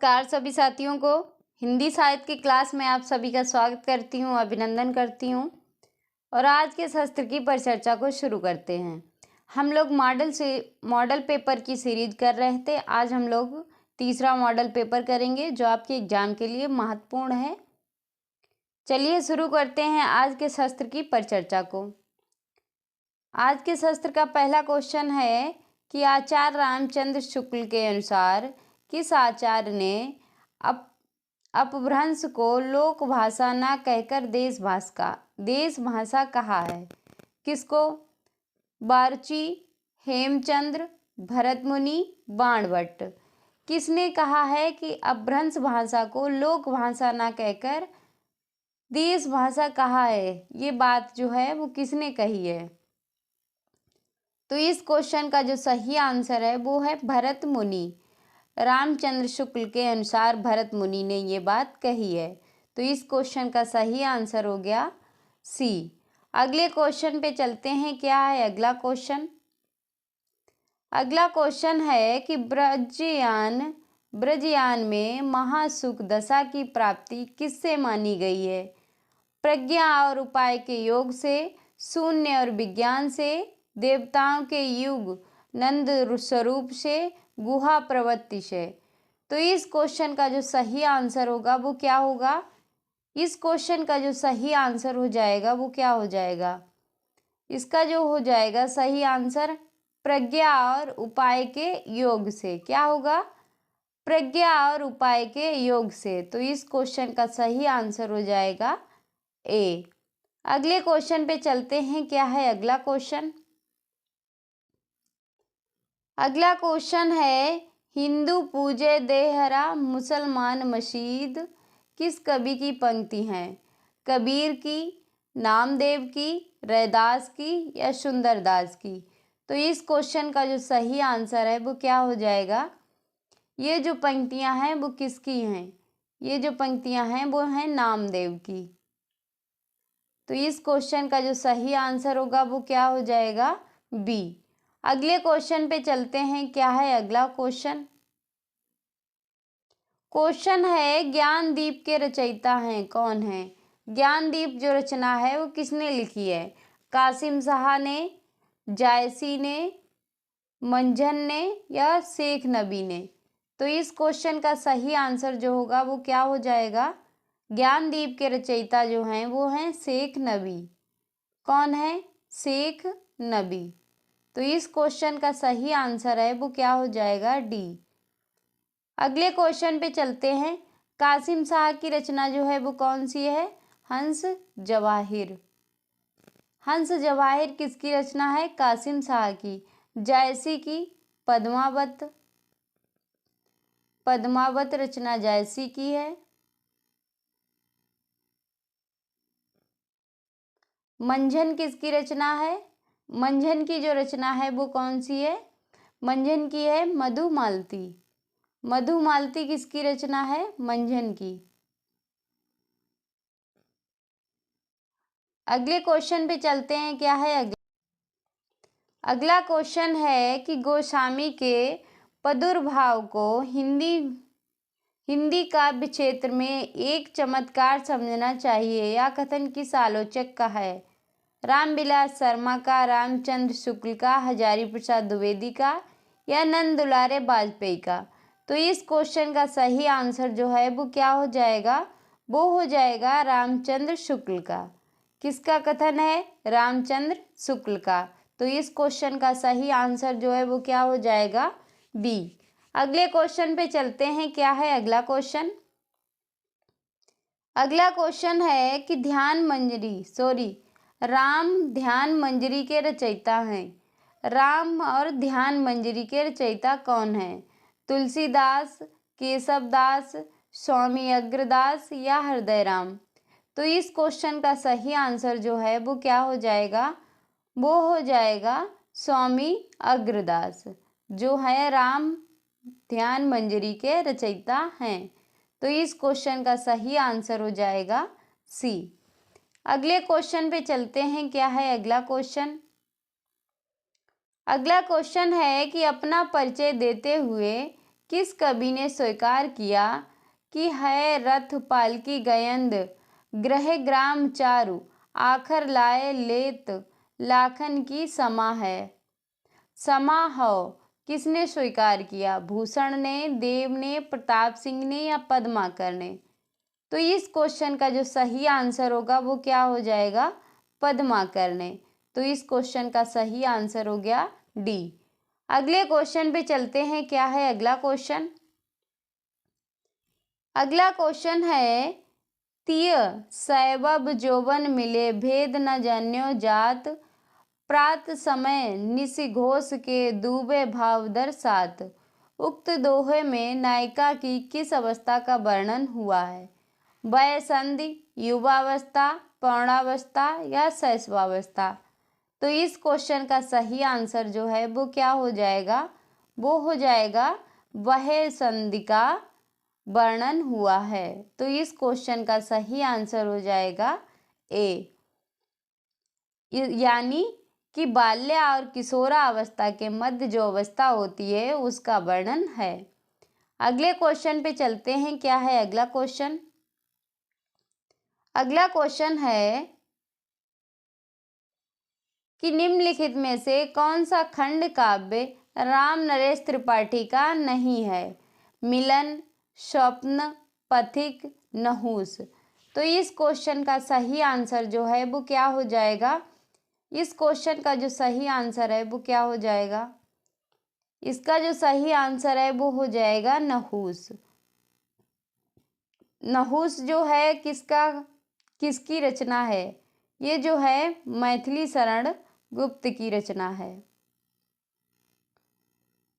नमस्कार सभी साथियों को। हिंदी साहित्य की क्लास में आप सभी का स्वागत करती हूँ, अभिनंदन करती हूँ। और आज के शास्त्र की परिचर्चा को शुरू करते हैं। हम लोग मॉडल पेपर की सीरीज कर रहे थे। आज हम लोग तीसरा मॉडल पेपर करेंगे जो आपके एग्जाम के लिए महत्वपूर्ण है। चलिए शुरू करते हैं आज के शास्त्र की परिचर्चा को। आज के शास्त्र का पहला क्वेश्चन है कि आचार्य रामचंद्र शुक्ल के अनुसार किस आचार्य ने अपभ्रंश को लोक भाषा न कहकर देश भाषा कहा है? किसको? बारची, हेमचंद्र, भरतमुनि, बाणभट्ट। किसने कहा है कि अपभ्रंश भाषा को लोक भाषा न कहकर देश भाषा कहा है? ये बात जो है वो किसने कही है? तो इस क्वेश्चन का जो सही आंसर है वो है भरतमुनि। रामचंद्र शुक्ल के अनुसार भरतमुनि ने ये बात कही है। तो इस क्वेश्चन का सही आंसर हो गया सी। अगले क्वेश्चन पे चलते हैं। क्या है अगला क्वेश्चन? अगला क्वेश्चन है कि ब्रजयान में महासुख दशा की प्राप्ति किससे मानी गई है? प्रज्ञा और उपाय के योग से, शून्य और विज्ञान से, देवताओं के युग नंद स्वरूप से, गुहा प्रवृत्ति से। तो इस क्वेश्चन का जो सही आंसर होगा वो क्या होगा? इस क्वेश्चन का जो सही आंसर हो जाएगा वो क्या हो जाएगा? इसका जो हो जाएगा सही आंसर प्रज्ञा और उपाय के योग से। क्या होगा? प्रज्ञा और उपाय के योग से। तो इस क्वेश्चन का सही आंसर हो जाएगा ए। अगले क्वेश्चन पे चलते हैं। क्या है अगला क्वेश्चन? अगला क्वेश्चन है हिंदू पूजे देहरा मुसलमान मशीद किस कवि की पंक्ति हैं? कबीर की, नामदेव की, रैदास की या सुंदरदास की? तो इस क्वेश्चन का जो सही आंसर है वो क्या हो जाएगा? ये जो पंक्तियां हैं वो किसकी हैं? ये जो पंक्तियां हैं वो हैं नामदेव की। तो इस क्वेश्चन का जो सही आंसर होगा वो क्या हो जाएगा? बी। अगले क्वेश्चन पे चलते हैं। क्या है अगला क्वेश्चन? क्वेश्चन है ज्ञानदीप के रचयिता हैं कौन है? ज्ञानदीप जो रचना है वो किसने लिखी है? कासिम शाह ने, जायसी ने, मंझन ने या शेख नबी ने? तो इस क्वेश्चन का सही आंसर जो होगा वो क्या हो जाएगा? ज्ञानदीप के रचयिता जो हैं वो हैं शेख नबी। कौन है? शेख नबी। तो इस क्वेश्चन का सही आंसर है वो क्या हो जाएगा? डी। अगले क्वेश्चन पे चलते हैं। कासिम शाह की रचना जो है वो कौन सी है? हंस जवाहिर। हंस जवाहिर किसकी रचना है? कासिम शाह की। जायसी की पद्मावत। पद्मावत रचना जायसी की है। मंझन किसकी रचना है? मंझन की जो रचना है वो कौन सी है? मंझन की है मधुमालती। मधुमालती किसकी रचना है? मंझन की। अगले क्वेश्चन पे चलते हैं। क्या है अगला क्वेश्चन है कि गोस्वामी के प्रादुर्भाव को हिंदी काव्य क्षेत्र में एक चमत्कार समझना चाहिए। यह कथन किस आलोचक का है? रामविलास शर्मा का, रामचंद्र शुक्ल का, हजारी प्रसाद द्विवेदी का या नंद दुलारे वाजपेयी का? तो इस क्वेश्चन का सही आंसर जो है वो क्या हो जाएगा? वो हो जाएगा रामचंद्र शुक्ल का। किसका कथन है? रामचंद्र शुक्ल का। तो इस क्वेश्चन का सही आंसर जो है वो क्या हो जाएगा? बी। अगले क्वेश्चन पे चलते हैं। क्या है अगला क्वेश्चन? अगला क्वेश्चन है कि राम ध्यान मंजरी के रचयिता हैं। राम और ध्यान मंजरी के रचयिता कौन है? तुलसीदास, केशवदास, स्वामी अग्रदास या हृदयराम? तो इस क्वेश्चन का सही आंसर जो है वो क्या हो जाएगा? वो हो जाएगा स्वामी अग्रदास, जो है राम ध्यान मंजरी के रचयिता हैं। तो इस क्वेश्चन का सही आंसर हो जाएगा सी। अगले क्वेश्चन पे चलते हैं। क्या है अगला क्वेश्चन? अगला क्वेश्चन है कि अपना परिचय देते हुए किस कवि ने स्वीकार किया कि है रथ पालकी गयंद ग्रह ग्राम चारु आखर लाए लेत लाखन की समा है। समा हो किसने स्वीकार किया? भूषण ने, देव ने, प्रताप सिंह ने या पद्माकर ने? तो इस क्वेश्चन का जो सही आंसर होगा वो क्या हो जाएगा? पद्माकर ने। तो इस क्वेश्चन का सही आंसर हो गया डी। अगले क्वेश्चन पे चलते हैं। क्या है अगला क्वेश्चन? अगला क्वेश्चन है तिय सैबब जोबन मिले भेद न जान्यो जात प्रात समय निशिघोष के डूबे भाव दर्शात। उक्त दोहे में नायिका की किस अवस्था का वर्णन हुआ है? वयसंधि, युवावस्था, पौर्णावस्था या शैशवावस्था? तो इस क्वेश्चन का सही आंसर जो है वो क्या हो जाएगा? वो हो जाएगा वह संधि का वर्णन हुआ है। तो इस क्वेश्चन का सही आंसर हो जाएगा ए, यानी कि बाल्य और किशोरावस्था के मध्य जो अवस्था होती है उसका वर्णन है। अगले क्वेश्चन पे चलते हैं। क्या है अगला क्वेश्चन? अगला क्वेश्चन है कि निम्नलिखित में से कौन सा खंड काव्य राम नरेश त्रिपाठी का नहीं है? मिलन, स्वप्न, पथिक, नहुस? तो इस क्वेश्चन का सही आंसर जो है वो क्या हो जाएगा? इस क्वेश्चन का जो सही आंसर है वो क्या हो जाएगा? इसका जो सही आंसर है वो हो जाएगा नहुस। नहुस जो है किसकी रचना है? ये जो है मैथिली शरण गुप्त की रचना है।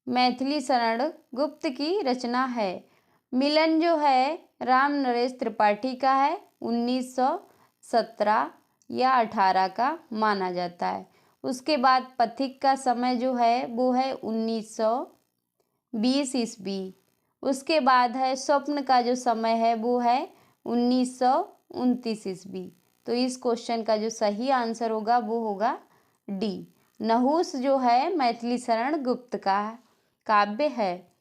मैथिली शरण गुप्त की रचना है। मिलन जो है राम नरेश त्रिपाठी का है, 1917 या 18 का माना जाता है। उसके बाद पथिक का समय जो है वो है 1920 ईस्वी। उसके बाद है स्वप्न का जो समय है वो है 1929 ईस्वी। तो इस क्वेश्चन का जो सही आंसर होगा वो होगा डी। नहुस जो है मैथिली शरण गुप्त का काव्य है।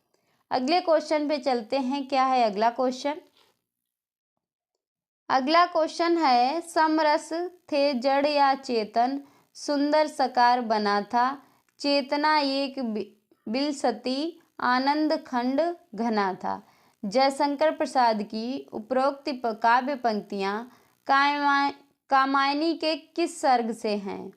अगले क्वेश्चन पे चलते हैं। क्या है अगला क्वेश्चन? अगला क्वेश्चन है समरस थे जड़ या चेतन सुंदर सकार बना था चेतना एक बिलसती आनंद खंड घना था। जयशंकर प्रसाद की उपरोक्त काव्य पंक्तियां कामायनी के किस सर्ग से हैं?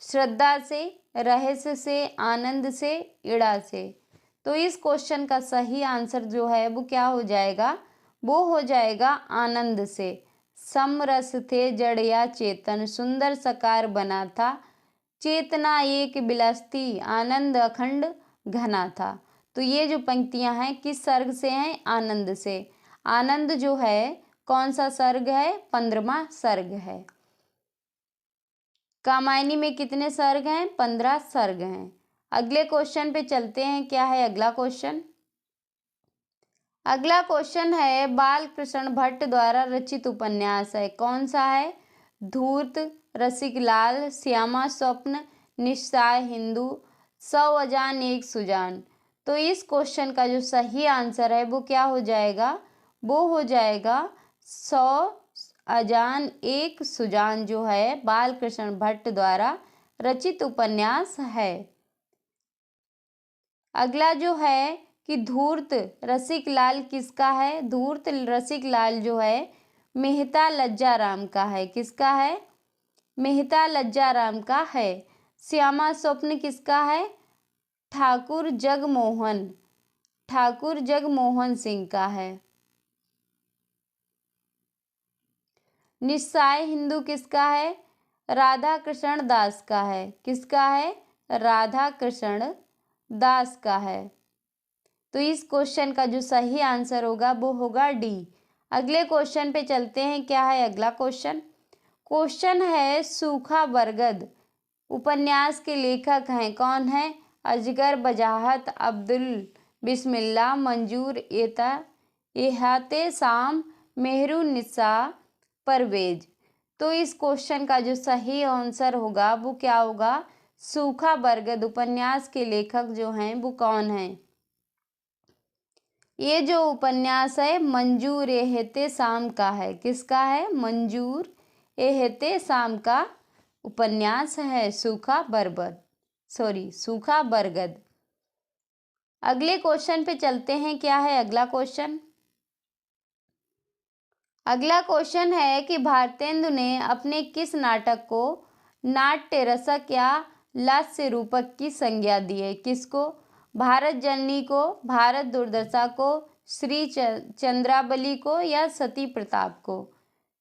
श्रद्धा से, रहस्य से, आनंद से, इड़ा से? तो इस क्वेश्चन का सही आंसर जो है वो क्या हो जाएगा? वो हो जाएगा आनंद से। समरस थे जड़ या चेतन सुंदर सकार बना था चेतना एक बिलसती आनंद अखंड घना था। तो ये जो पंक्तियां हैं किस सर्ग से हैं? आनंद से। आनंद जो है कौन सा सर्ग है? 15वां सर्ग है। कामायनी में कितने सर्ग हैं? 15 सर्ग हैं। अगले क्वेश्चन पे चलते हैं। क्या है अगला क्वेश्चन? अगला क्वेश्चन है बालकृष्ण भट्ट द्वारा रचित उपन्यास है, कौन सा है? धूर्त, रसिक लाल, श्यामा स्वप्न, निस्सहाय हिंदू, 100 अजान एक सुजान? तो इस क्वेश्चन का जो सही आंसर है वो क्या हो जाएगा? वो हो जाएगा 100 अजान एक सुजान जो है बालकृष्ण भट्ट द्वारा रचित उपन्यास है। अगला जो है कि धूर्त रसिक लाल किसका है? धूर्त रसिक लाल जो है मेहता लज्जाराम का है। किसका है? मेहता लज्जाराम का है। श्यामा स्वप्न किसका है? ठाकुर जगमोहन सिंह का है। निस्सहाय हिंदू किसका है? राधा कृष्ण दास का है। किसका है? राधा कृष्ण दास का है। तो इस क्वेश्चन का जो सही आंसर होगा वो होगा डी। अगले क्वेश्चन पे चलते हैं। क्या है अगला क्वेश्चन? क्वेश्चन है सूखा बरगद उपन्यास के लेखक हैं, कौन है? अजगर बजाहत, अब्दुल बिस्मिल्लाह, मंजूर एहाते शाम, मेहरुन्निसा, परवेज? तो इस क्वेश्चन का जो सही आंसर होगा वो क्या होगा? सूखा बरगद उपन्यास के लेखक जो हैं वो कौन हैं? ये जो उपन्यास है मंजूर एहतेशाम का है। किसका है? मंजूर एहतेशाम का उपन्यास है सूखा बरगद। अगले क्वेश्चन पे चलते हैं। क्या है अगला क्वेश्चन? अगला क्वेश्चन है कि भारतेंदु ने अपने किस नाटक को नाट्य रसक या लास्य रूपक की संज्ञा दी है? किसको? भारत जननी को, भारत दुर्दशा को, श्री चंद्रावली को या सती प्रताप को?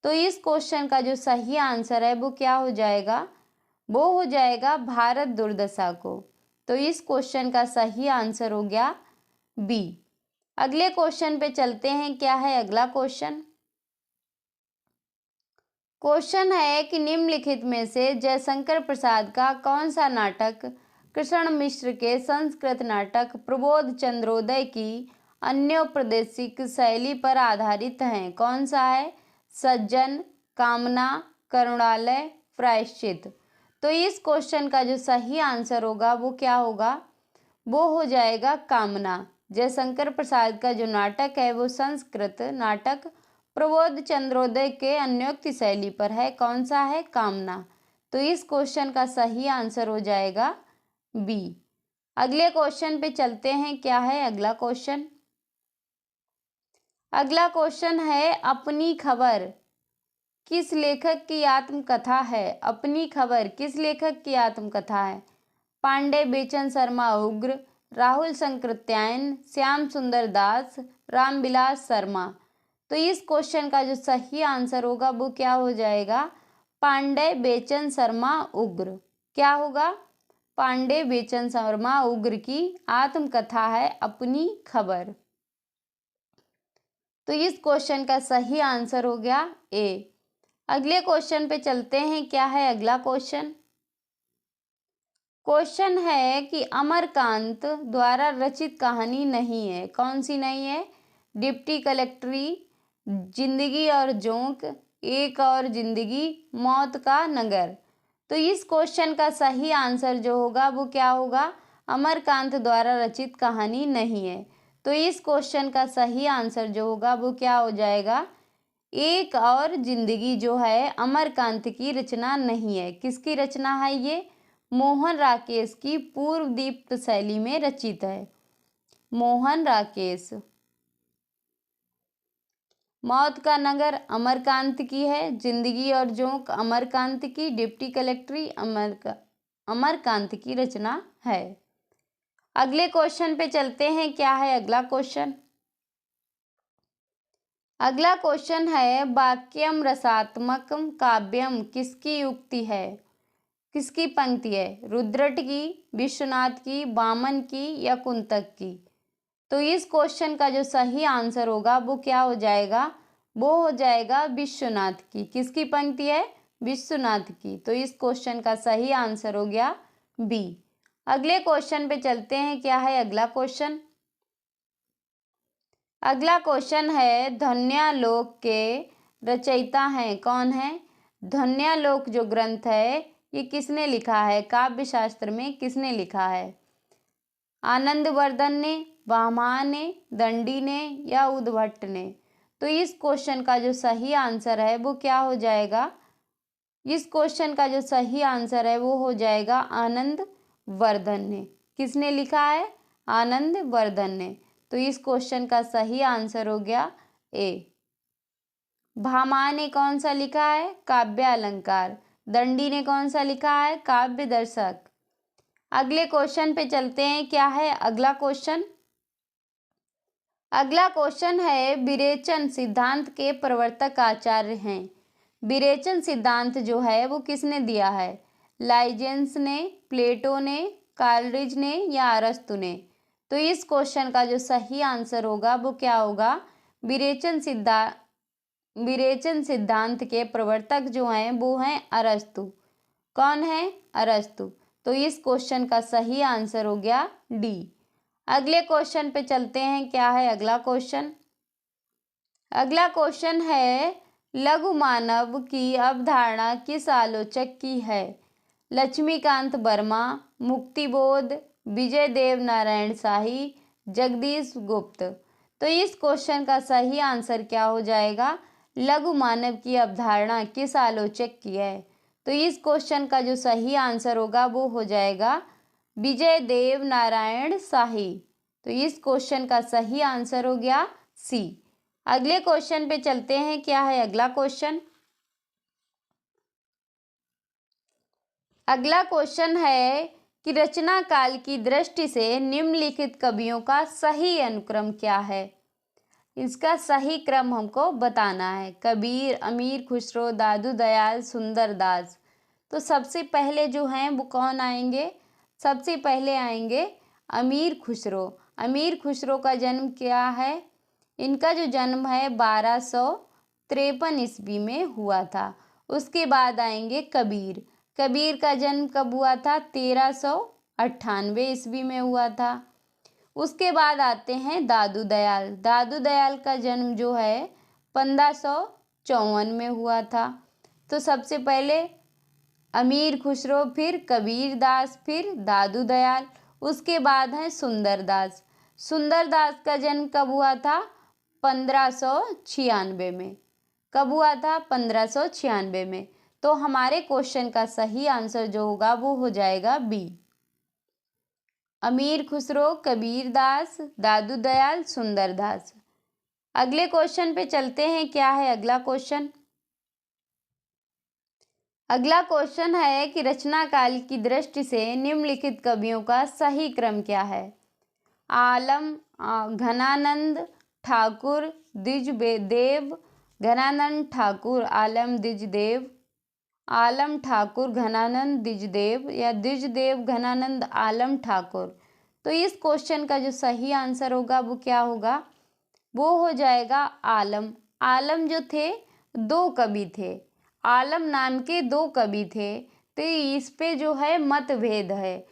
तो इस क्वेश्चन का जो सही आंसर है वो क्या हो जाएगा? वो हो जाएगा भारत दुर्दशा को। तो इस क्वेश्चन का सही आंसर हो गया बी। अगले क्वेश्चन पे चलते हैं। क्या है अगला क्वेश्चन? क्वेश्चन है कि निम्नलिखित में से जयशंकर प्रसाद का कौन सा नाटक कृष्ण मिश्र के संस्कृत नाटक प्रबोध चंद्रोदय की अन्योपदेशिक शैली पर आधारित है? कौन सा है? सज्जन, कामना, करुणालय, प्रायश्चित। तो इस क्वेश्चन का जो सही आंसर होगा वो क्या होगा? वो हो जाएगा कामना। जयशंकर प्रसाद का जो नाटक है वो संस्कृत नाटक प्रबोध चंद्रोदय के अन्योक्ति शैली पर है। कौन सा है? कामना। तो इस क्वेश्चन का सही आंसर हो जाएगा बी। अगले क्वेश्चन पे चलते हैं। क्या है अगला क्वेश्चन? अगला क्वेश्चन है अपनी खबर किस लेखक की आत्मकथा है? अपनी खबर किस लेखक की आत्मकथा है? पांडे बेचन शर्मा उग्र, राहुल संकृत्यायन, श्याम सुंदर दास, रामविलास शर्मा। तो इस क्वेश्चन का जो सही आंसर होगा वो क्या हो जाएगा? पांडे बेचन शर्मा उग्र। क्या होगा? पांडे बेचन शर्मा उग्र की आत्मकथा है अपनी खबर। तो इस क्वेश्चन का सही आंसर हो गया ए। अगले क्वेश्चन पे चलते हैं। क्या है अगला क्वेश्चन? क्वेश्चन है कि अमरकांत द्वारा रचित कहानी नहीं है। कौन सी नहीं है? डिप्टी कलेक्ट्री, जिंदगी और जोंक, एक और जिंदगी, मौत का नगर। तो इस क्वेश्चन का सही आंसर जो होगा वो क्या होगा? अमरकांत द्वारा रचित कहानी नहीं है। तो इस क्वेश्चन का सही आंसर जो होगा वो क्या हो जाएगा? एक और जिंदगी जो है अमरकांत की रचना नहीं है। किसकी रचना है ये? मोहन राकेश की पूर्व दीप्त शैली में रचित है। मोहन राकेश। मौत का नगर अमरकांत की है, जिंदगी और जोंक अमरकांत की, डिप्टी कलेक्ट्री अमरकांत की रचना है। अगले क्वेश्चन पे चलते हैं। क्या है अगला क्वेश्चन? अगला क्वेश्चन है वाक्यम रसात्मकम काव्यम किसकी युक्ति है? किसकी पंक्ति है? रुद्रट की, विश्वनाथ की, वामन की या कुंतक की? तो इस क्वेश्चन का जो सही आंसर होगा वो क्या हो जाएगा? वो हो जाएगा विश्वनाथ की। किसकी पंक्ति है? विश्वनाथ की। तो इस क्वेश्चन का सही आंसर हो गया बी। अगले क्वेश्चन पे चलते हैं। क्या है अगला क्वेश्चन? अगला क्वेश्चन है ध्वन्यालोक के रचयिता हैं कौन है? ध्वन्यालोक जो ग्रंथ है ये किसने लिखा है? काव्य शास्त्र में किसने लिखा है? आनंदवर्धन ने, वामहा ने, दंडी ने या उद्भट ने? तो इस क्वेश्चन का जो सही आंसर है वो क्या हो जाएगा? इस क्वेश्चन का जो सही आंसर है वो हो जाएगा आनंदवर्धन ने। किसने लिखा है? आनंदवर्धन ने। तो इस क्वेश्चन का सही आंसर हो गया ए। भामहा ने कौन सा लिखा है? काव्य अलंकार। दंडी ने कौन सा लिखा है? काव्य दर्शक। अगले क्वेश्चन पे चलते हैं। क्या है अगला क्वेश्चन? अगला क्वेश्चन है विरेचन सिद्धांत के प्रवर्तक आचार्य हैं। विरेचन सिद्धांत जो है वो किसने दिया है? लाइजेंस ने, प्लेटो ने, कालरिज ने या अरस्तु ने? तो इस क्वेश्चन का जो सही आंसर होगा वो क्या होगा? विरेचन सिद्धांत के प्रवर्तक जो हैं वो हैं अरस्तु। कौन है? अरस्तु। तो इस क्वेश्चन का सही आंसर हो गया डी। अगले क्वेश्चन पे चलते हैं। क्या है अगला क्वेश्चन? अगला क्वेश्चन है लघु मानव की अवधारणा किस आलोचक की है? लक्ष्मीकांत वर्मा, मुक्तिबोध, विजय देव नारायण शाही, जगदीश गुप्त। तो तो इस क्वेश्चन का सही आंसर क्या हो जाएगा? लघु मानव की अवधारणा किस आलोचक की है? तो इस क्वेश्चन का जो सही आंसर होगा वो हो जाएगा विजय देव नारायण शाही। तो इस क्वेश्चन का सही आंसर हो गया सी। अगले क्वेश्चन पे चलते हैं। क्या है अगला क्वेश्चन? अगला क्वेश्चन है कि रचना काल की दृष्टि से निम्नलिखित कवियों का सही अनुक्रम क्या है? इसका सही क्रम हमको बताना है। कबीर, अमीर खुसरो, दादू दयाल, सुंदर दास। तो सबसे पहले जो हैं वो कौन आएंगे? सबसे पहले आएंगे अमीर खुसरो। अमीर खुसरो का जन्म क्या है? इनका जो जन्म है 1253 ईस्वी में हुआ था। उसके बाद आएंगे कबीर। कबीर का जन्म कब हुआ था? 1398 ईस्वी में हुआ था। उसके बाद आते हैं दादू दयाल। दादू दयाल का जन्म जो है 1554 में हुआ था। तो सबसे पहले अमीर खुसरो, फिर कबीर दास, फिर दादू दयाल। उसके बाद है सुंदर दास। सुंदर दास का जन्म कब हुआ था? 1596 में। कब हुआ था? 1596 में। तो हमारे क्वेश्चन का सही आंसर जो होगा वो हो जाएगा बी। अमीर खुसरो, कबीर दास, दादू दयाल, सुंदर दास। अगले क्वेश्चन पे चलते हैं। क्या है अगला क्वेश्चन? अगला क्वेश्चन है कि रचना काल की दृष्टि से निम्नलिखित कवियों का सही क्रम क्या है? आलम, घनानंद ठाकुर, द्विजदेव, घनानंद ठाकुर, आलम द्विजदेव, आलम ठाकुर घनानंद द्विजदेव, या द्विजदेव घनानंद आलम ठाकुर। तो इस क्वेश्चन का जो सही आंसर होगा वो क्या होगा? वो हो जाएगा आलम। आलम जो थे दो कवि थे। आलम नाम के दो कवि थे। तो इस पे जो है मतभेद है।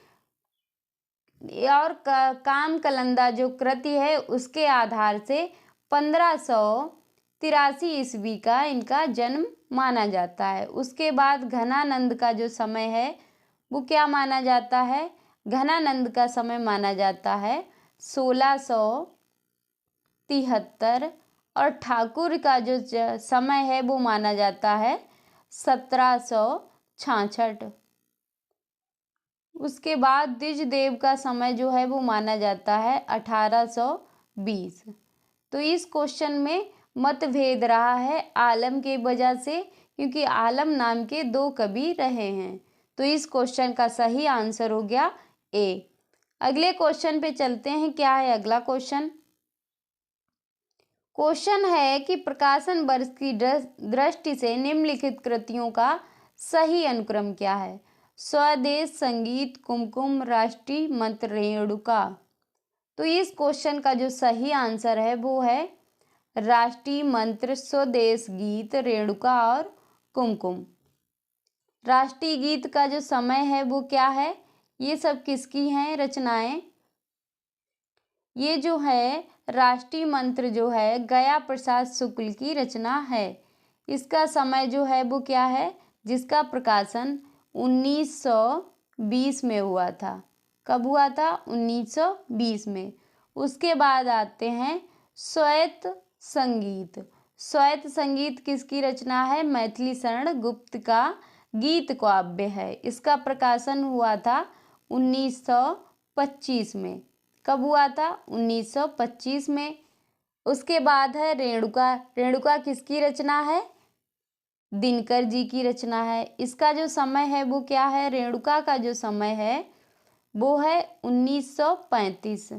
और काम कलंदा जो कृति है उसके आधार से 1583 ईस्वी का इनका जन्म माना जाता है। उसके बाद घनानंद का जो समय है वो क्या माना जाता है? घनानंद का समय माना जाता है 1673। और ठाकुर का जो समय है वो माना जाता है 1766। उसके बाद द्विजदेव का समय जो है वो माना जाता है 1820। तो इस क्वेश्चन में मतभेद रहा है आलम के वजह से, क्योंकि आलम नाम के दो कवि रहे हैं। तो इस क्वेश्चन का सही आंसर हो गया ए। अगले क्वेश्चन पे चलते हैं। क्या है अगला क्वेश्चन? क्वेश्चन है कि प्रकाशन वर्ष की दृष्टि से निम्नलिखित कृतियों का सही अनुक्रम क्या है? स्वदेश संगीत, कुमकुम, राष्ट्रीय मंत्र, रेणुका। तो इस क्वेश्चन का जो सही आंसर है वो है राष्ट्रीय मंत्र, स्वदेश गीत, रेणुका और कुमकुम। राष्ट्रीय गीत का जो समय है वो क्या है? ये सब किसकी हैं रचनाएं? ये जो है राष्ट्रीय मंत्र जो है गया प्रसाद शुक्ल की रचना है। इसका समय जो है वो क्या है? जिसका प्रकाशन 1920 में हुआ था। कब हुआ था? 1920 में। उसके बाद आते हैं श्वेत संगीत। श्वेत संगीत किसकी रचना है? मैथिली शरण गुप्त का गीत काव्य है। इसका प्रकाशन हुआ था 1925 में। कब हुआ था? 1925 में। उसके बाद है रेणुका। रेणुका किसकी रचना है? दिनकर जी की रचना है। इसका जो समय है वो क्या है? रेणुका का जो समय है वो है 1935।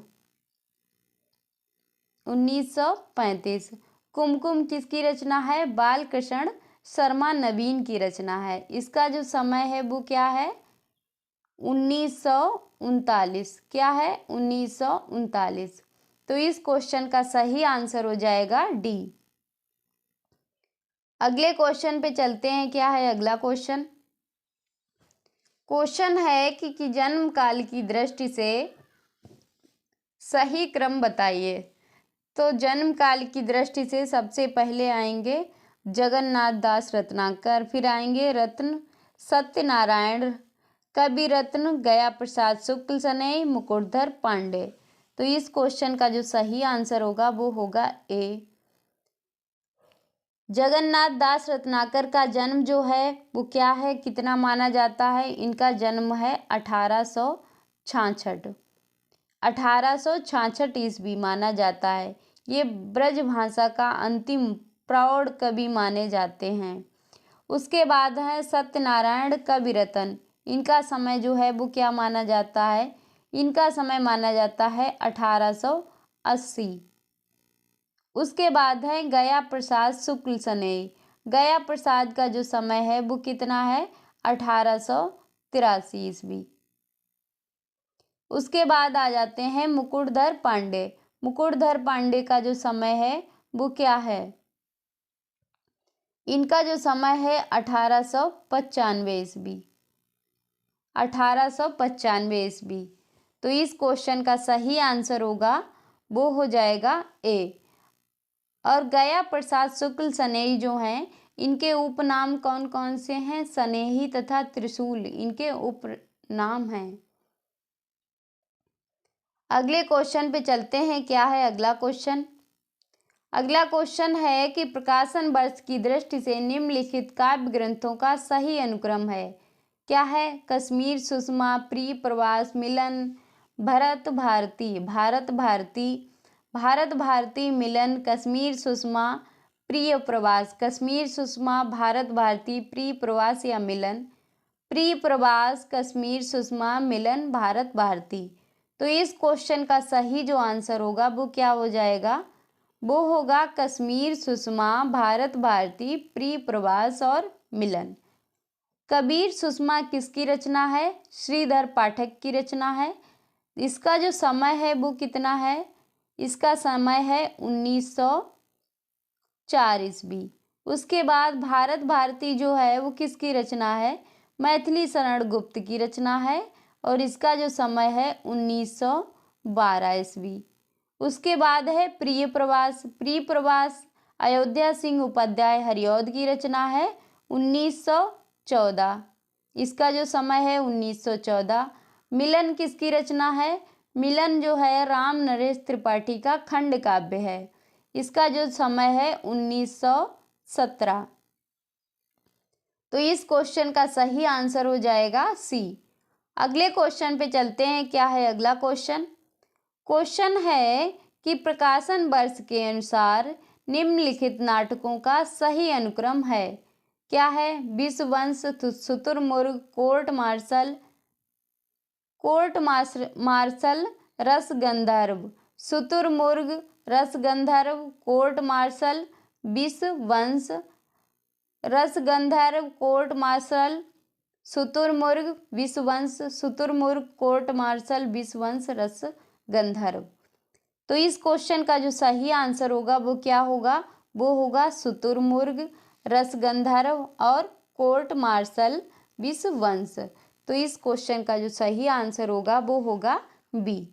1935। कुमकुम किसकी रचना है? बालकृष्ण शर्मा नवीन की रचना है। इसका जो समय है वो क्या है? 1939। क्या है? 1939। तो इस क्वेश्चन का सही आंसर हो जाएगा डी। अगले क्वेश्चन पे चलते हैं। क्या है अगला क्वेश्चन? क्वेश्चन है कि जन्म काल की दृष्टि से सही क्रम बताइए। तो जन्म काल की दृष्टि से सबसे पहले आएंगे जगन्नाथ दास रत्नाकर, फिर आएंगे रत्न सत्यनारायण, कवि रत्न गया प्रसाद शुक्ल सने, मुकुटधर पांडे। तो इस क्वेश्चन का जो सही आंसर होगा वो होगा ए। जगन्नाथ दास रत्नाकर का जन्म जो है वो क्या है, कितना माना जाता है? इनका जन्म है 1866, 1866 ईस्वी माना जाता है। ये ब्रज भाषा का अंतिम प्रौढ़ कवि माने जाते हैं। उसके बाद है सत्यनारायण कविरत्न। इनका समय जो है वो क्या माना जाता है? इनका समय माना जाता है 1880। उसके बाद है गया प्रसाद शुक्ल सनेई। गया प्रसाद का जो समय है वो कितना है? 1883 ईस्वी। उसके बाद आ जाते हैं मुकुटधर पांडे। मुकुटधर पांडे का जो समय है वो क्या है? इनका जो समय है 1895 ईस्वी, 1895 ईस्वी। तो इस क्वेश्चन का सही आंसर होगा वो हो जाएगा ए। और गया प्रसाद शुक्ल सनेही जो हैं, इनके उपनाम कौन कौन से हैं? सनेही तथा त्रिशूल इनके उपनाम हैं। अगले क्वेश्चन पे चलते हैं। क्या है अगला क्वेश्चन? अगला क्वेश्चन है कि प्रकाशन वर्ष की दृष्टि से निम्नलिखित काव्य ग्रंथों का सही अनुक्रम है। क्या है? कश्मीर सुषमा, प्रिय प्रवास, मिलन, भरत भारती, भारत भारती, भारत भारती, मिलन, कश्मीर सुषमा, प्रिय प्रवास, कश्मीर सुषमा, भारत भारती, प्रिय प्रवास या मिलन, प्रिय प्रवास, कश्मीर सुषमा, मिलन, भारत भारती। तो इस क्वेश्चन का सही जो आंसर होगा वो क्या हो जाएगा? वो होगा कश्मीर सुषमा, भारत भारती, प्रिय प्रवास और मिलन। कबीर सुषमा किसकी रचना है? श्रीधर पाठक की रचना है। इसका जो समय है वो कितना है? इसका समय है 1904 ईस्वी। उसके बाद भारत भारती जो है वो किसकी रचना है? मैथिली शरण गुप्त की रचना है और इसका जो समय है 1912 ईस्वी। उसके बाद है प्रिय प्रवास। प्रिय प्रवास अयोध्या सिंह उपाध्याय हरिऔध की रचना है 1914। इसका जो समय है 1914। मिलन किसकी रचना है? मिलन जो है राम नरेश त्रिपाठी का खंड काव्य है। इसका जो समय है 1917। तो इस क्वेश्चन का सही आंसर हो जाएगा सी। अगले क्वेश्चन पे चलते हैं। क्या है अगला क्वेश्चन? क्वेश्चन है कि प्रकाशन वर्ष के अनुसार निम्नलिखित नाटकों का सही अनुक्रम है। क्या है? विषवंश, शुतुरमुर्ग, कोर्ट मार्शल, रसगंधर्व। शुतुरमुर्ग, रसगंधर्व, कोर्ट मार्शल, विषवंश, रसगंधर्व, कोर्ट मार्शल, शुतुरमुर्ग, विषवंश, शुतुरमुर्ग, कोर्ट मार्शल, विषवंश, रसगंधर्व। तो इस क्वेश्चन का जो सही आंसर होगा वो क्या होगा? वो होगा शुतुरमुर्ग, रसगंधर्व और कोर्ट मार्शल, विषवंश। तो इस क्वेश्चन का जो सही आंसर होगा वो होगा बी।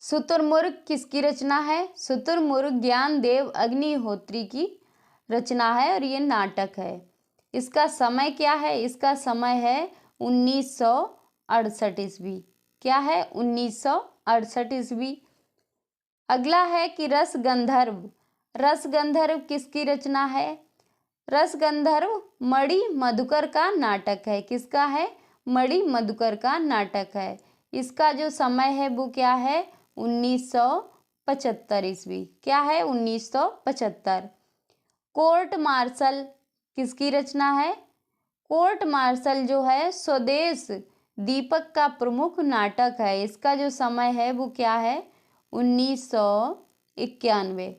शुतुरमुर्ग किसकी रचना है? शुतुरमुर्ग ज्ञानदेव अग्निहोत्री की रचना है और ये नाटक है। इसका समय क्या है? इसका समय है 1968 ईस्वी। क्या है? 1968 ईस्वी। अगला है कि रसगंधर्व। रसगंधर्व किसकी रचना है? रसगंधर्व मणि मधुकर का नाटक है। किसका है? मणि मधुकर का नाटक है। इसका जो समय है वो क्या है? 1975 ईस्वी। क्या है? 1975। कोर्ट मार्शल किसकी रचना है? कोर्ट मार्शल जो है स्वदेश दीपक का प्रमुख नाटक है। इसका जो समय है वो क्या है? 1991।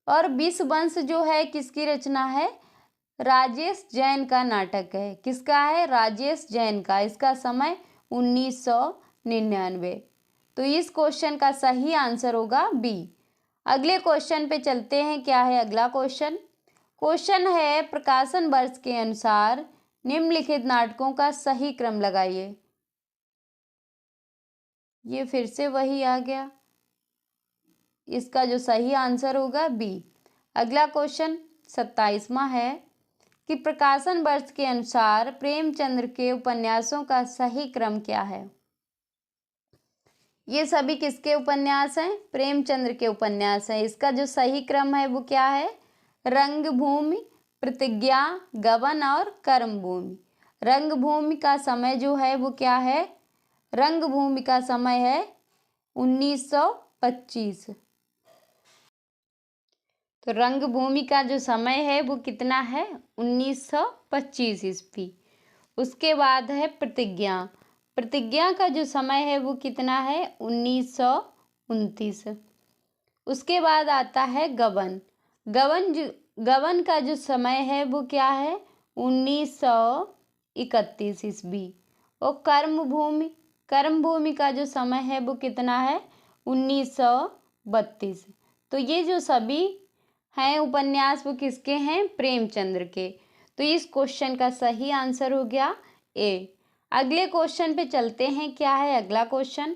और विषवंश जो है किसकी रचना है? राजेश जैन का नाटक है। किसका है? राजेश जैन का। इसका समय 1999। तो इस क्वेश्चन का सही आंसर होगा बी। अगले क्वेश्चन पे चलते हैं। क्या है अगला क्वेश्चन? क्वेश्चन है प्रकाशन वर्ष के अनुसार निम्नलिखित नाटकों का सही क्रम लगाइए। ये फिर से वही आ गया। इसका जो सही आंसर होगा बी। अगला क्वेश्चन 27वां है कि प्रकाशन वर्ष के अनुसार प्रेमचंद्र के उपन्यासों का सही क्रम क्या है? ये सभी किसके उपन्यास हैं? प्रेमचंद्र के उपन्यास हैं। इसका जो सही क्रम है वो क्या है? रंगभूमि, प्रतिज्ञा, गबन और कर्मभूमि। रंगभूमि का समय जो है वो क्या है? रंगभूमि का समय है 1925। तो रंगभूमि का जो समय है वो कितना है? 1925 ईस्वी। उसके बाद है प्रतिज्ञा। प्रतिज्ञा का जो समय है वो कितना है? 1929। उसके बाद आता है गबन। गबन का जो समय है वो क्या है? 1931 ईस्वी। और कर्मभूमि, कर्मभूमि का जो समय है वो कितना है? 1932। तो ये जो सभी हैं उपन्यास वो किसके हैं? प्रेमचंद्र के। तो इस क्वेश्चन का सही आंसर हो गया ए। अगले क्वेश्चन पे चलते हैं। क्या है अगला क्वेश्चन?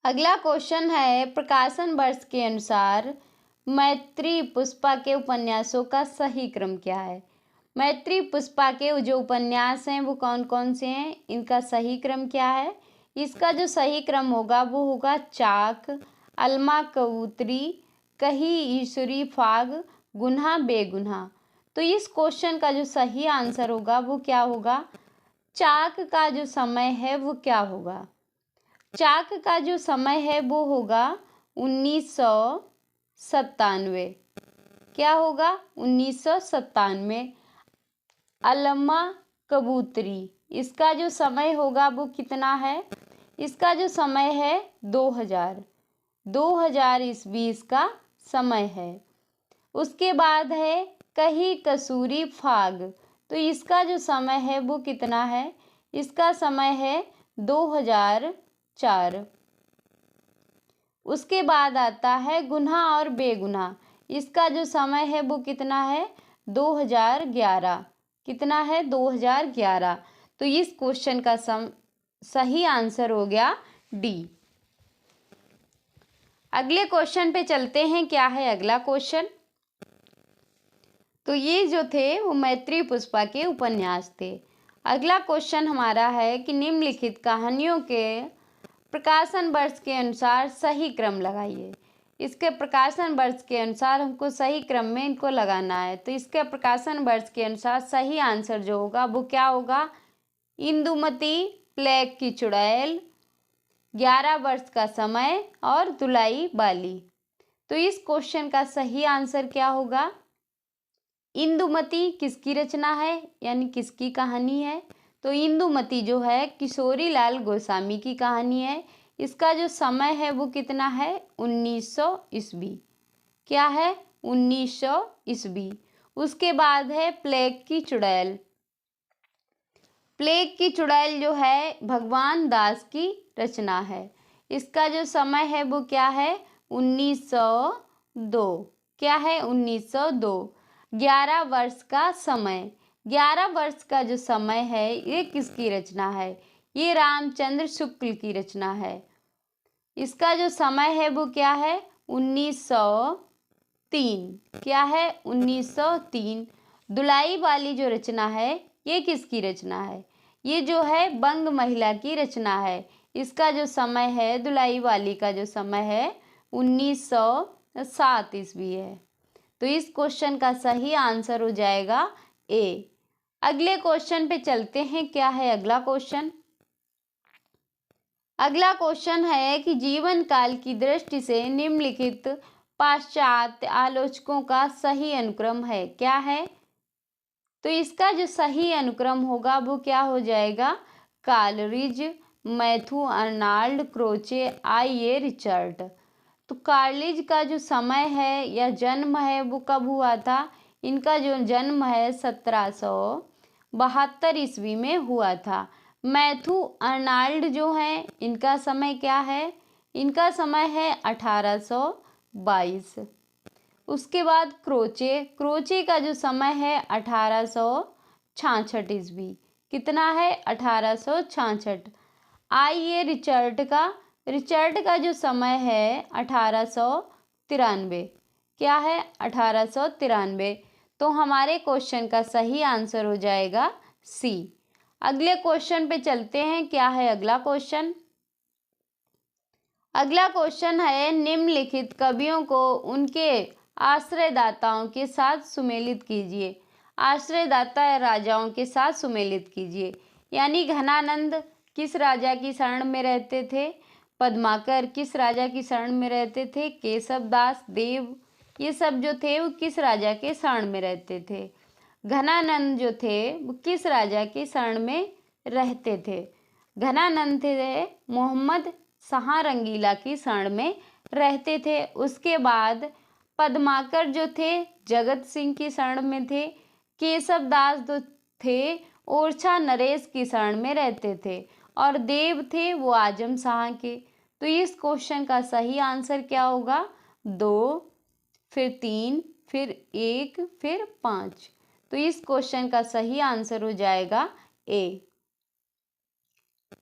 अगला क्वेश्चन है प्रकाशन वर्ष के अनुसार मैत्री पुष्पा के उपन्यासों का सही क्रम क्या है? मैत्री पुष्पा के जो उपन्यास हैं वो कौन कौन से हैं? इनका सही क्रम क्या है? इसका जो सही क्रम होगा वो होगा चाक, अलमा कबूतरी, कही ईश्वरी फाग, गुन्हा बेगुन्हा। तो इस क्वेश्चन का जो सही आंसर होगा वो क्या होगा? चाक का जो समय है वो क्या होगा? चाक का जो समय है वो होगा 1997। क्या होगा? 1997। अलमा कबूतरी, इसका जो समय होगा वो कितना है? इसका जो समय है 2000 ईस्वी इसका समय है। उसके बाद है कही कसूरी फाग। तो इसका जो समय है वो कितना है? इसका समय है 2004। उसके बाद आता है गुन्हा और बेगुनाह। इसका जो समय है वो कितना है? 2011। कितना है? 2011। तो इस क्वेश्चन का सही आंसर हो गया डी। अगले क्वेश्चन पे चलते हैं। क्या है अगला क्वेश्चन? तो ये जो थे वो मैत्री पुष्पा के उपन्यास थे। अगला क्वेश्चन हमारा है कि निम्नलिखित कहानियों के प्रकाशन वर्ष के अनुसार सही क्रम लगाइए। इसके प्रकाशन वर्ष के अनुसार हमको सही क्रम में इनको लगाना है। तो इसके प्रकाशन वर्ष के अनुसार सही आंसर जो होगा वो क्या होगा? इंदुमती, प्लेग की चुड़ैल, 11 वर्ष का समय और दुलाई बाली। तो इस क्वेश्चन का सही आंसर क्या होगा? इंदुमती किसकी रचना है, यानी किसकी कहानी है? तो इंदुमती जो है किशोरी लाल गोस्वामी की कहानी है। इसका जो समय है वो कितना है? 1900 ईस्वी। क्या है? 1900 ईस्वी। उसके बाद है प्लेग की चुड़ैल। प्लेग की चुड़ैल जो है भगवान दास की रचना है। इसका जो समय है वो क्या है? 1902। क्या है? 1902। 11 वर्ष का समय। 11 वर्ष का जो समय है ये किसकी रचना है? ये रामचंद्र शुक्ल की रचना है। इसका जो समय है वो क्या है? 1903। क्या है? 1903। दुलाई वाली जो रचना है ये किसकी रचना है? ये जो है बंग महिला की रचना है। इसका जो समय है दुलाई वाली का जो समय है 1907 ईस्वी है। तो इस क्वेश्चन का सही आंसर हो जाएगा ए। अगले क्वेश्चन पे चलते हैं। क्या है अगला क्वेश्चन? अगला क्वेश्चन है कि जीवन काल की दृष्टि से निम्नलिखित पाश्चात्य आलोचकों का सही अनुक्रम है। क्या है? तो इसका जो सही अनुक्रम होगा वो क्या हो जाएगा? Coleridge, Matthew Arnold, Croce, I A. Richard. तो कार्लिज का जो समय है या जन्म है वो कब हुआ था? इनका जो जन्म है 1772 ईस्वी में हुआ था। मैथ्यू अर्नाल्ड जो है इनका समय क्या है? इनका समय है 1822। उसके बाद क्रोचे का जो समय है 1866 ईस्वी। कितना है? 1866। आई.ए. रिचर्ड का जो समय है 1893। क्या है? 1893। तो हमारे क्वेश्चन का सही आंसर हो जाएगा सी। अगले क्वेश्चन पे चलते हैं। क्या है अगला क्वेश्चन? अगला क्वेश्चन है, निम्नलिखित कवियों को उनके आश्रयदाताओं के साथ सुमेलित कीजिए। आश्रयदाता राजाओं के साथ सुमेलित कीजिए। यानी घनानंद किस राजा की शरण में रहते थे, पद्माकर किस राजा की शरण में रहते थे, केशवदास, देव, ये सब जो थे वो किस राजा के शरण में रहते थे। घनानंद जो थे वो किस राजा के शरण में रहते थे। घनानंद थे मोहम्मद शाह रंगीला की शरण में रहते थे। उसके बाद पद्माकर जो थे जगत सिंह की शरण में थे। केशवदास जो थे ओरछा नरेश की शरण में रहते थे। और देव थे वो आजम शाह के। तो इस क्वेश्चन का सही आंसर क्या होगा? 2, फिर 3, फिर 1, फिर 5। तो इस क्वेश्चन का सही आंसर हो जाएगा ए।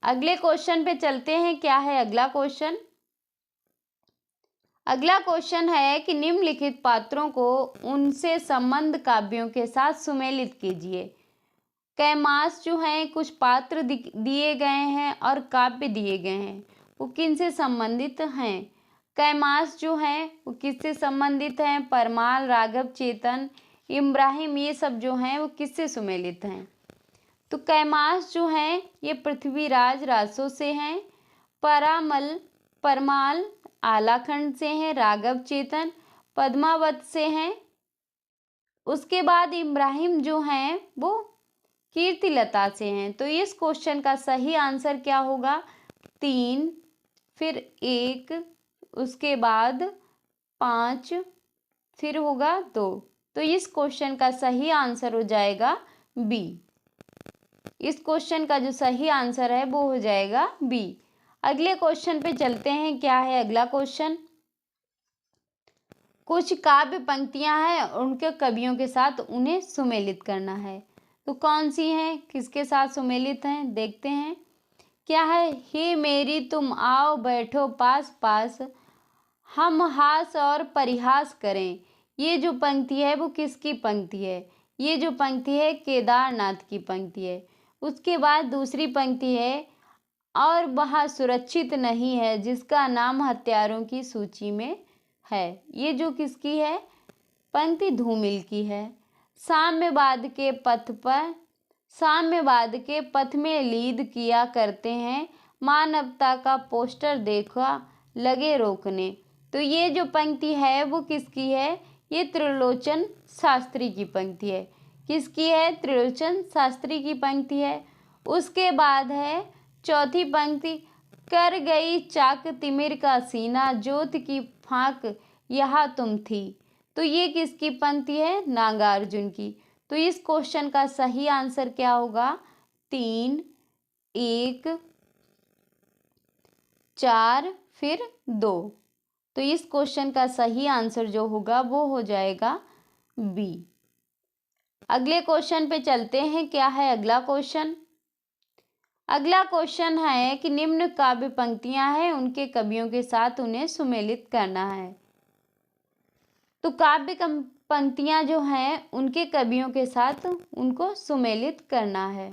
अगले क्वेश्चन पे चलते हैं। क्या है अगला क्वेश्चन? अगला क्वेश्चन है कि निम्नलिखित पात्रों को उनसे संबंध काव्यों के साथ सुमेलित कीजिए। कैमास जो हैं कुछ पात्र दिए गए हैं और काव्य दिए गए हैं, वो किनसे संबंधित हैं? कैमास जो हैं वो किससे संबंधित हैं? परमाल, राघव, चेतन, इब्राहिम, ये सब जो हैं वो किससे सुमेलित हैं? तो कैमास जो हैं ये पृथ्वीराज रासो से हैं। परमाल आलाखंड से हैं। राघव चेतन पद्मावत से हैं। उसके बाद इब्राहिम जो हैं वो कीर्तिलता से हैं। तो इस क्वेश्चन का सही आंसर क्या होगा? 3, फिर 1, उसके बाद 5, फिर होगा 2। तो इस क्वेश्चन का सही आंसर हो जाएगा बी। इस क्वेश्चन का जो सही आंसर है वो हो जाएगा बी। अगले क्वेश्चन पे चलते हैं। क्या है अगला क्वेश्चन? कुछ काव्य पंक्तियां हैं, उनके कवियों के साथ उन्हें सुमेलित करना है। तो कौन सी हैं, किसके साथ सुमेलित हैं, देखते हैं। क्या है? हे मेरी तुम आओ बैठो पास पास, हम हास और परिहास करें। ये जो पंक्ति है वो किसकी पंक्ति है? ये जो पंक्ति है केदारनाथ की पंक्ति है। उसके बाद दूसरी पंक्ति है, और वह सुरक्षित नहीं है जिसका नाम हत्यारों की सूची में है। ये जो किसकी है पंक्ति? धूमिल की है। साम्यवाद के पथ में लीद किया करते हैं, मानवता का पोस्टर देखा लगे रोकने। तो ये जो पंक्ति है वो किसकी है? ये त्रिलोचन शास्त्री की पंक्ति है। किसकी है? त्रिलोचन शास्त्री की पंक्ति है। उसके बाद है चौथी पंक्ति, कर गई चाक तिमिर का सीना, ज्योत की फांक यहाँ तुम थी। तो ये किसकी पंक्ति है? नागार्जुन की। तो इस क्वेश्चन का सही आंसर क्या होगा? 3, 1, 4, फिर 2। तो इस क्वेश्चन का सही आंसर जो होगा वो हो जाएगा बी। अगले क्वेश्चन पे चलते हैं। क्या है अगला क्वेश्चन? अगला क्वेश्चन है कि निम्न काव्य पंक्तियां हैं, उनके कवियों के साथ उन्हें सुमेलित करना है। तो काव्य पंक्तियां जो हैं उनके कवियों के साथ उनको सुमेलित करना है।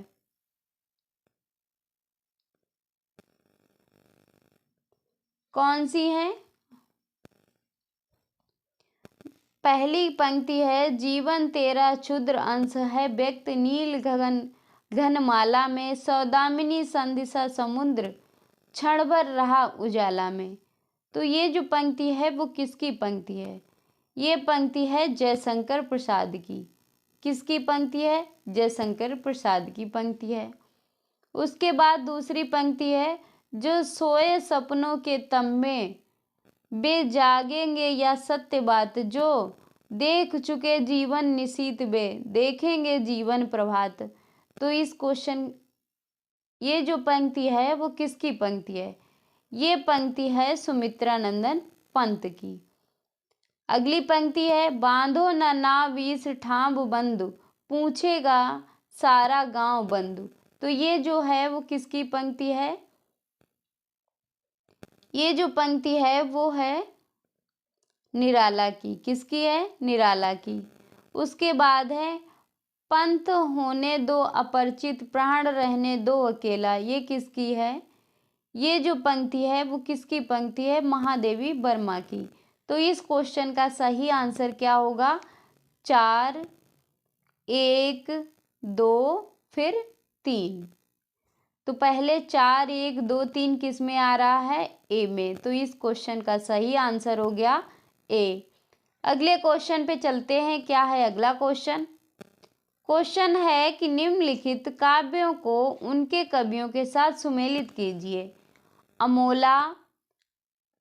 कौन सी हैं? पहली पंक्ति है, जीवन तेरा क्षुद्र अंश है, व्यक्त नील घनमाला में, सौदामिनी संदिशा समुद्र क्षण भर रहा उजाला में। तो ये जो पंक्ति है वो किसकी पंक्ति है? ये पंक्ति है जयशंकर प्रसाद की। किसकी पंक्ति है? जयशंकर प्रसाद की पंक्ति है। उसके बाद दूसरी पंक्ति है, जो सोए सपनों के तम्बे बे जागेंगे या सत्य बात, जो देख चुके जीवन निशीत बे देखेंगे जीवन प्रभात। तो इस क्वेश्चन ये जो पंक्ति है वो किसकी पंक्ति है? ये पंक्ति है सुमित्रानंदन पंत की। अगली पंक्ति है, बांधो न नाव इस ठाम बंधु, पूछेगा सारा गांव बंधु। तो ये जो है वो किसकी पंक्ति है? ये जो पंक्ति है वो है निराला की। किसकी है? निराला की। उसके बाद है, पंथ होने दो अपरिचित, प्राण रहने दो अकेला। ये किसकी है? ये जो पंक्ति है वो किसकी पंक्ति है? महादेवी वर्मा की। तो इस क्वेश्चन का सही आंसर क्या होगा? 4, 1, 2 फिर 3। तो पहले 4, 1, 2, 3 किस में आ रहा है? ए में। तो इस क्वेश्चन का सही आंसर हो गया ए। अगले क्वेश्चन पे चलते हैं। क्या है अगला क्वेश्चन? क्वेश्चन है कि निम्नलिखित काव्यों को उनके कवियों के साथ सुमेलित कीजिए। अमोला,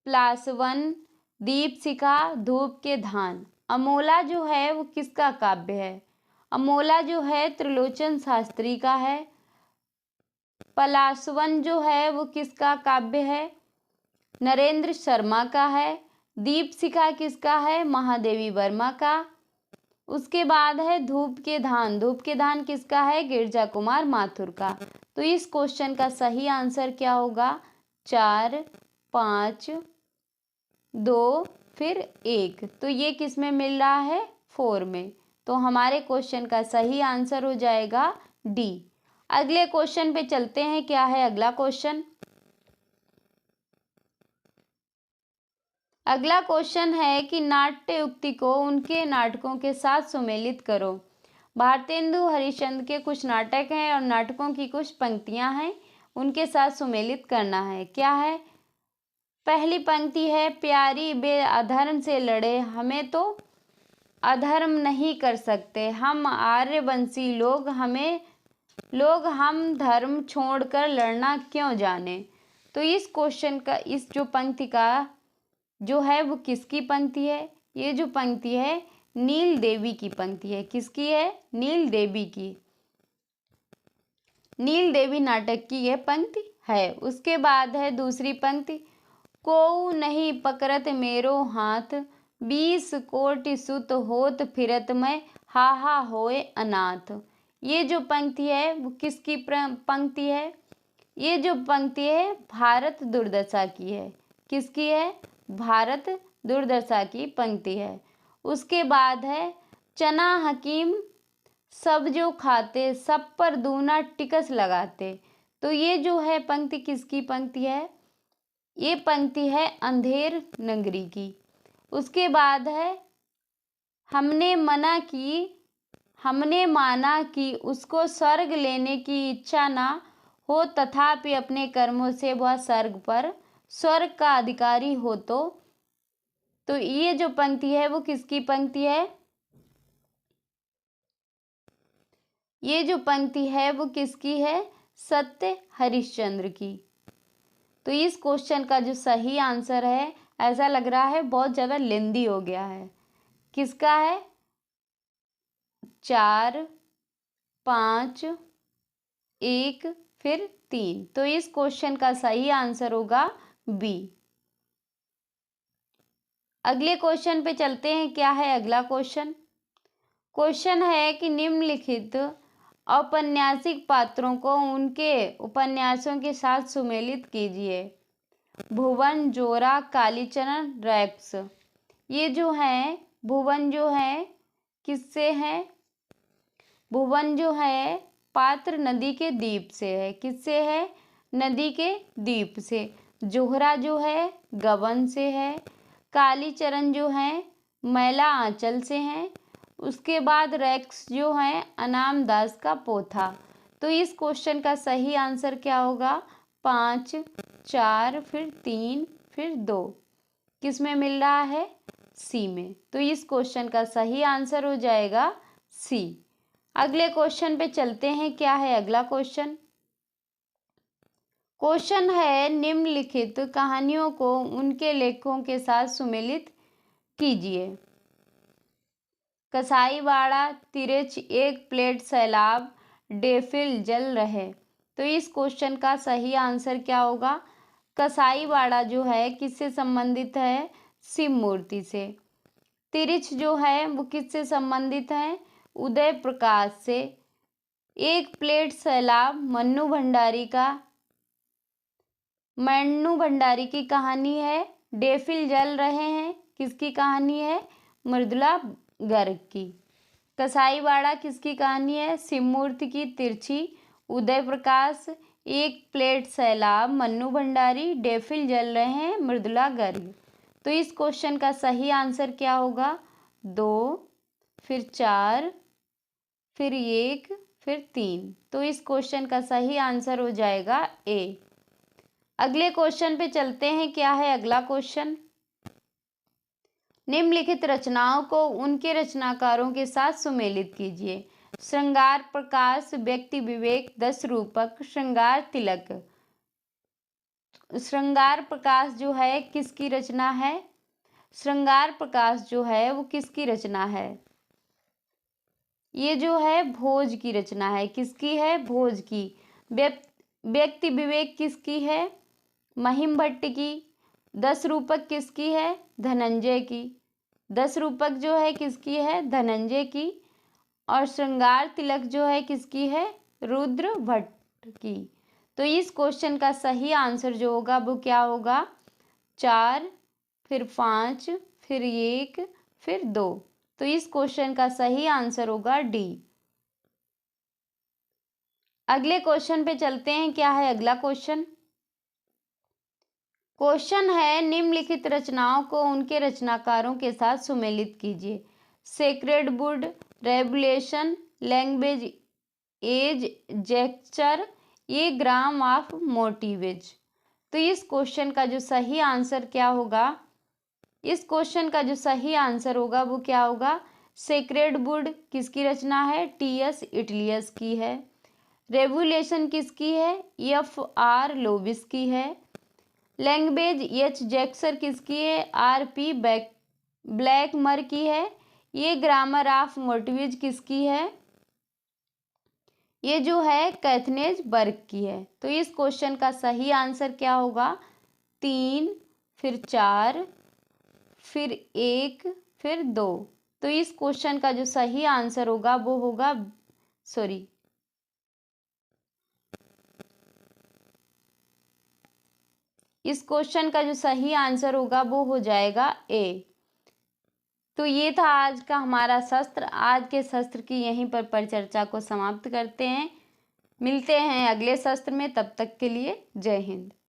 प्लासवन, दीपशिखा, धूप के धान। अमोला जो है वो किसका काव्य है? अमोला जो है त्रिलोचन शास्त्री का है। पलासवन जो है वो किसका काव्य है? नरेंद्र शर्मा का है। दीपशिखा किसका है? महादेवी वर्मा का। उसके बाद है धूप के धान। धूप के धान किसका है? गिरजा कुमार माथुर का। तो इस क्वेश्चन का सही आंसर क्या होगा? 4, 5, 2 फिर 1। तो ये किस में मिल रहा है? 4 में। तो हमारे क्वेश्चन का सही आंसर हो जाएगा डी। अगले क्वेश्चन पे चलते हैं। क्या है अगला क्वेश्चन? अगला क्वेश्चन है कि नाट्य उक्ति को उनके नाटकों के साथ सुमेलित करो। भारतेंदु हरिश्चंद्र के कुछ नाटक हैं और नाटकों की कुछ पंक्तियां हैं, उनके साथ सुमेलित करना है। क्या है? पहली पंक्ति है, प्यारी बे अधर्म से लड़े, हमें तो अधर्म नहीं कर सकते, हम आर्यवंशी लोग, हम धर्म छोड़कर लड़ना क्यों जाने। तो इस क्वेश्चन का, इस जो पंक्ति का जो है वो किसकी पंक्ति है? ये जो पंक्ति है नील देवी की पंक्ति है। किसकी है? नील देवी की। नील देवी नाटक की यह पंक्ति है। उसके बाद है दूसरी पंक्ति, कोऊ नहीं पकड़त मेरो हाथ, 20 कोटि सुत होत फिरत मैं, हा हा होए अनाथ। ये जो पंक्ति है वो किसकी पंक्ति है? ये जो पंक्ति है भारत दुर्दशा की है। किसकी है? भारत दुर्दशा की पंक्ति है। उसके बाद है, चना हकीम सब जो खाते, सब पर दूना टिकस लगाते। तो ये जो है पंक्ति किसकी पंक्ति है? ये पंक्ति है अंधेर नगरी की। उसके बाद है, हमने माना कि उसको स्वर्ग लेने की इच्छा ना हो, तथापि अपने कर्मों से वह स्वर्ग का अधिकारी हो। तो ये जो पंक्ति है वो किसकी पंक्ति है? ये जो पंक्ति है वो किसकी है? सत्य हरिश्चंद्र की। तो इस क्वेश्चन का जो सही आंसर है, ऐसा लग रहा है बहुत ज़्यादा लेंदी हो गया है, किसका है? 4, 5, 1 फिर 3। तो इस क्वेश्चन का सही आंसर होगा बी। अगले क्वेश्चन पे चलते हैं। क्या है अगला क्वेश्चन? क्वेश्चन है कि निम्नलिखित औपन्यासिक पात्रों को उनके उपन्यासों के साथ सुमेलित कीजिए। भुवन, जोरा, कालीचरण, रैक्स। ये जो है भुवन जो है किससे है? भुवन जो है पात्र नदी के द्वीप से है। किससे है? नदी के द्वीप से। जोहरा जो है गबन से है। कालीचरण जो है मैला आंचल से है। उसके बाद रैक्स जो है अनाम दास का पोथा। तो इस क्वेश्चन का सही आंसर क्या होगा? 5, 4 फिर 3 फिर 2। किस में मिल रहा है? सी में। तो इस क्वेश्चन का सही आंसर हो जाएगा सी। अगले क्वेश्चन पे चलते हैं। क्या है अगला क्वेश्चन? क्वेश्चन है, निम्नलिखित कहानियों को उनके लेखों के साथ सुमेलित कीजिए। कसाईवाड़ा, तिरछ, एक प्लेट सैलाब, डेफिल जल रहे। तो इस क्वेश्चन का सही आंसर क्या होगा? कसाईवाड़ा जो है किससे संबंधित है? शिव मूर्ति से। तिरछ जो है वो किससे संबंधित है? उदय प्रकाश से। एक प्लेट सैलाब मन्नू भंडारी की कहानी है। डेफिल जल रहे हैं किसकी कहानी है? मृदुला गर्ग की। कसाईवाड़ा किसकी कहानी है? शिवमूर्ति की। तिरछी उदय प्रकाश। एक प्लेट सैलाब, मन्नू भंडारी, डेफिल जल रहे हैं, मृदुला गर्ग। तो इस क्वेश्चन का सही आंसर क्या होगा? 2, फिर 4, फिर 1, फिर 3। तो इस क्वेश्चन का सही आंसर हो जाएगा ए। अगले क्वेश्चन पे चलते हैं। क्या है अगला क्वेश्चन? निम्नलिखित रचनाओं को उनके रचनाकारों के साथ सुमेलित कीजिए। श्रृंगार प्रकाश, व्यक्ति विवेक, 10 रूपक, श्रृंगार तिलक। श्रृंगार प्रकाश जो है किसकी रचना है? श्रृंगार प्रकाश जो है वो किसकी रचना है? ये जो है भोज की रचना है। किसकी है? भोज की। व्यक्ति विवेक किसकी है? महिम भट्ट की। 10 रूपक किसकी है? धनंजय की। 10 रूपक जो है किसकी है? धनंजय की। और श्रृंगार तिलक जो है किसकी है? रुद्र भट्ट की। तो इस क्वेश्चन का सही आंसर जो होगा वो क्या होगा? 4, फिर 5, फिर 1, फिर 2। तो इस क्वेश्चन का सही आंसर होगा डी। अगले क्वेश्चन पे चलते हैं। क्या है अगला क्वेश्चन? क्वेश्चन है निम्नलिखित रचनाओं को उनके रचनाकारों के साथ सुमेलित कीजिए। सेक्रेड वुड, रेवुलेशन, लैंग्वेज एज जेक्चर, ये ग्राम ऑफ मोटिवेज। तो इस क्वेश्चन का जो सही आंसर क्या होगा? इस क्वेश्चन का जो सही आंसर होगा वो क्या होगा? सेक्रेड वुड किसकी रचना है? टी.एस. इटलियस की है। रेवुलेशन किसकी है? F.R. लोविस की है। लैंग्वेज एच जैक्सर किसकी है? R.P. ब्लैकमर की है। ये ग्रामर ऑफ मोटिवेज किसकी है? ये जो है कैथनेज बर्ग की है। तो इस क्वेश्चन का सही आंसर क्या होगा? 3, फिर 4, फिर 1, फिर 2। तो इस क्वेश्चन का जो सही आंसर होगा वो होगा इस क्वेश्चन का जो सही आंसर होगा वो हो जाएगा ए। तो ये था आज का हमारा शस्त्र। आज के शस्त्र की यहीं पर परिचर्चा को समाप्त करते हैं। मिलते हैं अगले शस्त्र में। तब तक के लिए जय हिंद।